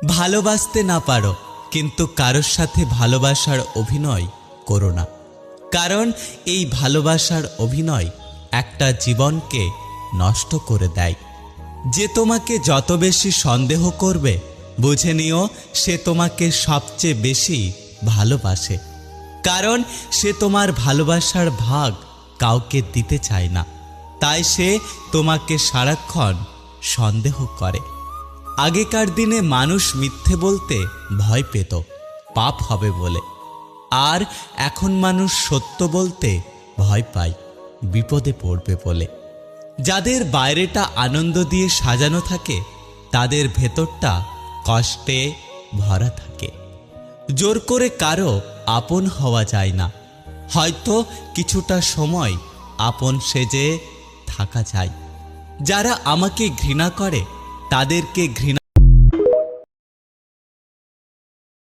ভালোবাসতে না পারো, কিন্তু কারোর সাথে ভালোবাসার অভিনয় করো না। কারণ এই ভালোবাসার অভিনয় একটা জীবনকে নষ্ট করে দেয়। যে তোমাকে যত বেশি সন্দেহ করবে, বুঝে নিও সে তোমাকে সবচেয়ে বেশি ভালোবাসে। কারণ সে তোমার ভালোবাসার ভাগ কাউকে দিতে চায় না, তাই সে তোমাকে সারাক্ষণ সন্দেহ করে। আগেকার দিনে মানুষ মিথ্যে বলতে ভয় পেত পাপ হবে বলে, আর এখন মানুষ সত্য বলতে ভয় পায় বিপদে পড়বে বলে। যাদের বাইরেটা আনন্দ দিয়ে সাজানো থাকে, তাদের ভেতরটা কষ্টে ভরা থাকে। জোর করে কারো আপন হওয়া যায় না, হয়তো কিছুটা সময় আপন সেজে থাকা যায়। যারা আমাকে ঘৃণা করে তাদেরকে ঘৃণা